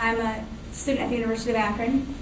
and I'm a student at the University of Akron.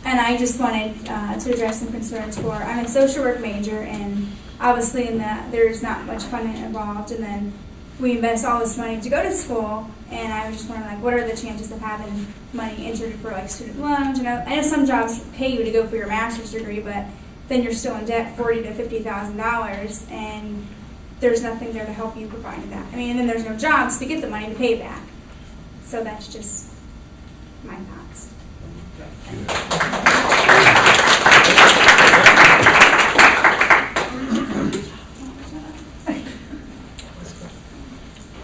And I just wanted to address some concerns for, I'm a social work major, and obviously in that there's not much funding involved, and then we invest all this money to go to school, and I was just wondering, like, what are the chances of having money entered for, like, student loans? I know some jobs pay you to go for your master's degree, but then you're still in debt $40,000 to $50,000, and there's nothing there to help you provide that. I mean, and then there's no jobs to get the money to pay it back. So that's just my thoughts.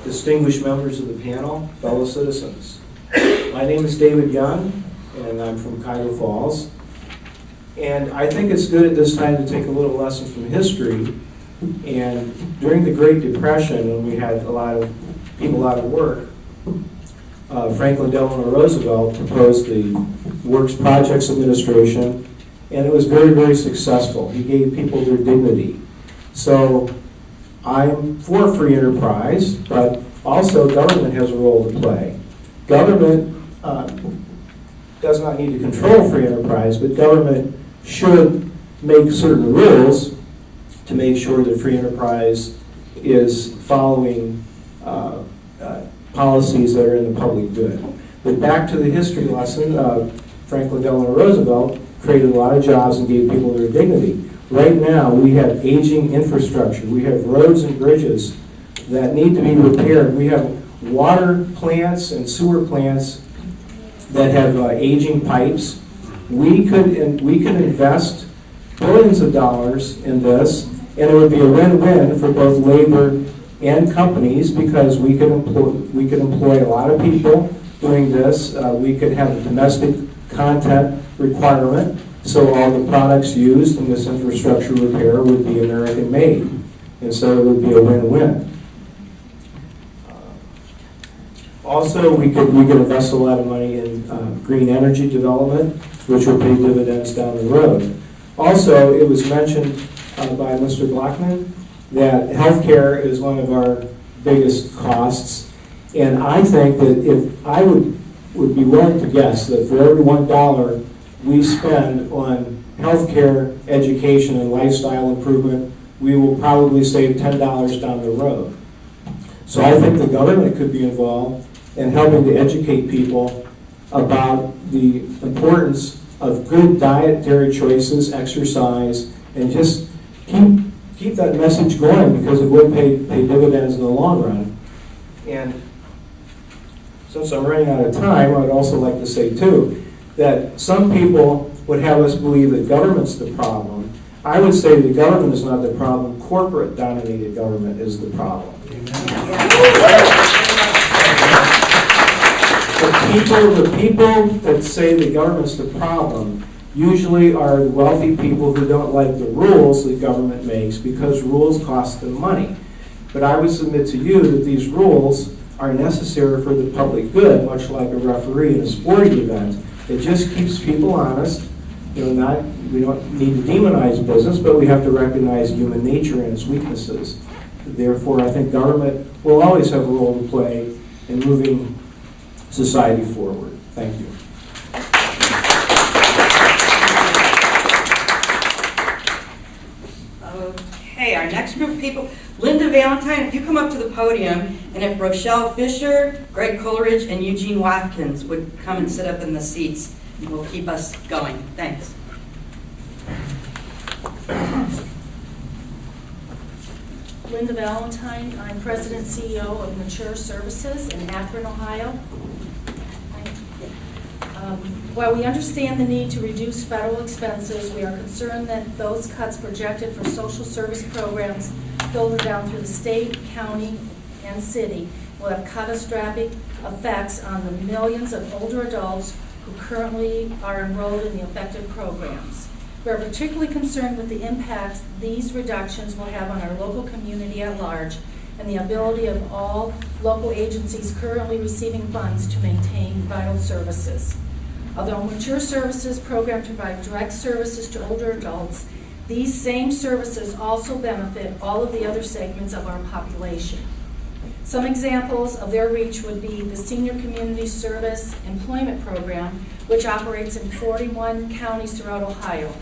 Distinguished members of the panel, fellow citizens. My name is David Young, and I'm from Cuyahoga Falls. And I think it's good at this time to take a little lesson from history. And during the Great Depression, when we had a lot of people out of work, Franklin Delano Roosevelt proposed the Works Projects Administration, and it was very, very successful. He gave people their dignity. So I'm for free enterprise, but also government has a role to play. Government does not need to control free enterprise, but government should make certain rules to make sure that free enterprise is following policies that are in the public good. But back to the history lesson, Franklin Delano Roosevelt created a lot of jobs and gave people their dignity. Right now, we have aging infrastructure. We have roads and bridges that need to be repaired. We have water plants and sewer plants that have aging pipes. We could invest billions of dollars in this, and it would be a win-win for both labor and companies, because we could employ a lot of people doing this. We could have a domestic content requirement, so all the products used in this infrastructure repair would be American made, and so it would be a win-win. Also, we could invest a lot of money in green energy development, which will pay dividends down the road. Also, it was mentioned by Mr. Blockman that healthcare is one of our biggest costs, and I think that if I would be willing to guess that for every $1 we spend on healthcare, education, and lifestyle improvement, we will probably save $10 down the road. So I think the government could be involved in helping to educate people about the importance of good dietary choices, exercise, and just keep that message going, because it will pay dividends in the long run. And since I'm running out of time, I would also like to say, too, that some people would have us believe that government's the problem. I would say the government is not the problem. Corporate-dominated government is the problem. The people that say the government's the problem usually are wealthy people who don't like the rules the government makes, because rules cost them money. But I would submit to you that these rules are necessary for the public good, much like a referee in a sporting event. It just keeps people honest. We don't need to demonize business, but we have to recognize human nature and its weaknesses. Therefore, I think government will always have a role to play in moving society forward. Thank you. Okay, our next group of people, Linda Valentine, if you come up to the podium, and if Rochelle Fisher, Greg Coleridge, and Eugene Watkins would come and sit up in the seats, and we'll keep us going. Thanks. Linda Valentine, I'm President CEO of Mature Services in Akron, Ohio. While we understand the need to reduce federal expenses, we are concerned that those cuts projected for social service programs filter down through the state, county, and city will have catastrophic effects on the millions of older adults who currently are enrolled in the affected programs. We are particularly concerned with the impact these reductions will have on our local community at large and the ability of all local agencies currently receiving funds to maintain vital services. Although Mature Services program provide direct services to older adults, these same services also benefit all of the other segments of our population. Some examples of their reach would be the Senior Community Service Employment Program, which operates in 41 counties throughout Ohio.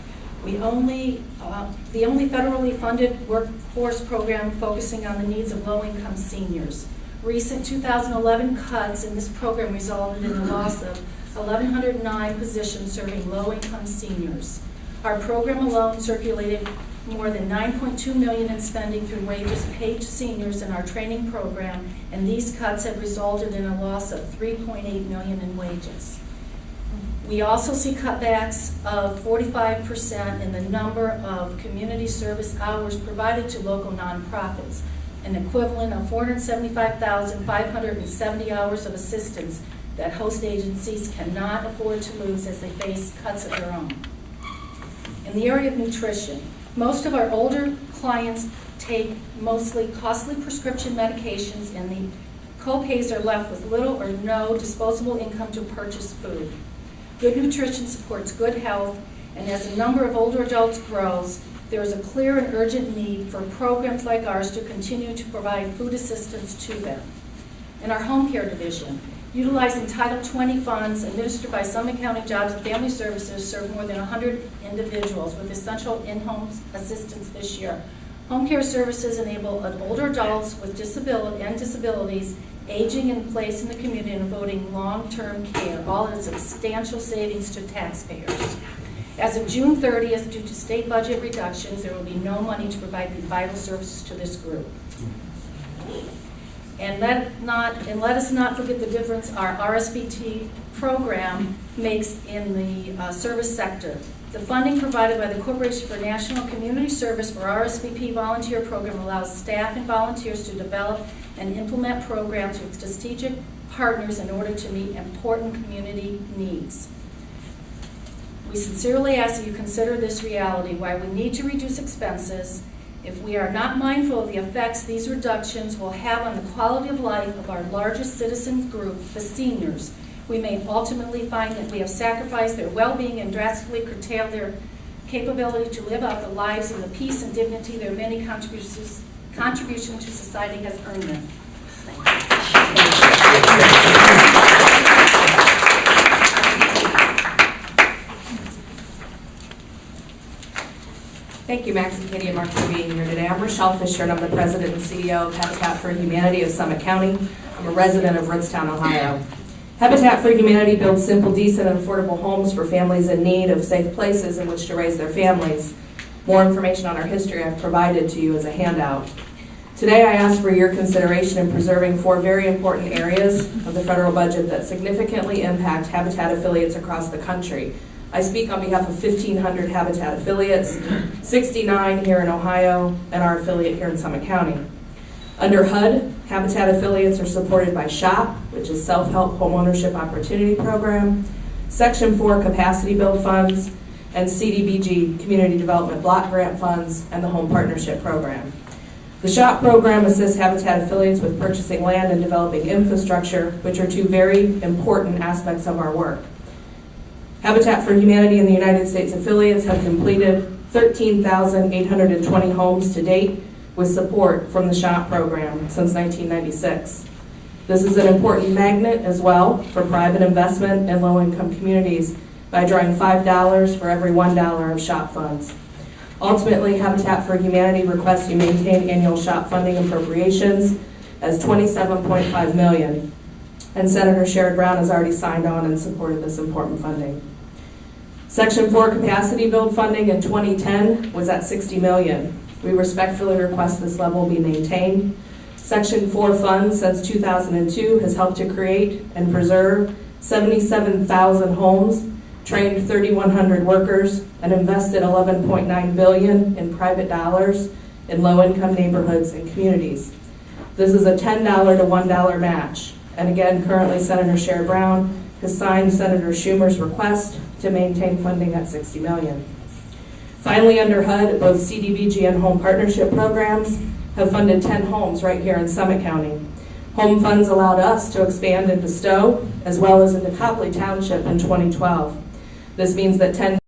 The only federally funded workforce program focusing on the needs of low-income seniors. Recent 2011 cuts in this program resulted in the loss of 1,109 positions serving low-income seniors. Our program alone circulated more than $9.2 million in spending through wages paid to seniors in our training program, and these cuts have resulted in a loss of $3.8 million in wages. We also see cutbacks of 45% in the number of community service hours provided to local nonprofits, an equivalent of 475,570 hours of assistance that host agencies cannot afford to lose as they face cuts of their own. In the area of nutrition, most of our older clients take mostly costly prescription medications, and the co-pays are left with little or no disposable income to purchase food. Good nutrition supports good health, and as the number of older adults grows, there is a clear and urgent need for programs like ours to continue to provide food assistance to them. In our home care division, utilizing Title 20 funds administered by Summit County Jobs and Family Services, served more than 100 individuals with essential in-home assistance this year. Home care services enable older adults with disabilities aging in place in the community and devoting long-term care, all at substantial savings to taxpayers. As of June 30th, due to state budget reductions, there will be no money to provide these vital services to this group. And let us not forget the difference our RSVP program makes in the service sector. The funding provided by the Corporation for National Community Service for RSVP volunteer program allows staff and volunteers to develop and implement programs with strategic partners in order to meet important community needs. We sincerely ask that you consider this reality. While we need to reduce expenses, if we are not mindful of the effects these reductions will have on the quality of life of our largest citizen group, the seniors, we may ultimately find that we have sacrificed their well-being and drastically curtailed their capability to live out the lives in the peace and dignity their many contributions to society has earned them. Thank you, Max and Katie and Mark, for being here today. I'm Rochelle Fisher, and I'm the president and CEO of Habitat for Humanity of Summit County. I'm a resident of Ritztown, Ohio. Habitat for Humanity builds simple, decent, and affordable homes for families in need of safe places in which to raise their families. More information on our history I've provided to you as a handout. Today I ask for your consideration in preserving 4 very important areas of the federal budget that significantly impact Habitat affiliates across the country. I speak on behalf of 1,500 Habitat affiliates, 69 here in Ohio, and our affiliate here in Summit County. Under HUD, Habitat affiliates are supported by SHOP, which is Self-Help Homeownership Opportunity Program, Section 4 Capacity Build Funds, and CDBG Community Development Block Grant Funds, and the Home Partnership Program. The SHOP program assists Habitat affiliates with purchasing land and developing infrastructure, which are 2 very important aspects of our work. Habitat for Humanity and the United States affiliates have completed 13,820 homes to date with support from the SHOP program since 1996. This is an important magnet as well for private investment in low-income communities by drawing $5 for every $1 of SHOP funds. Ultimately, Habitat for Humanity requests you maintain annual SHOP funding appropriations as $27.5 million, and Senator Sherrod Brown has already signed on in support of this important funding. Section 4 capacity build funding in 2010 was at $60 million. We respectfully request this level be maintained. Section 4 funds since 2002 has helped to create and preserve 77,000 homes, trained 3,100 workers, and invested $11.9 billion in private dollars in low-income neighborhoods and communities. This is a $10 to $1 match. And again, currently Senator Sherrod Brown has signed Senator Schumer's request to maintain funding at $60 million. Finally, under HUD, both CDBG and Home Partnership programs have funded 10 homes right here in Summit County. Home funds allowed us to expand into Stowe, as well as into Copley Township in 2012. This means that 10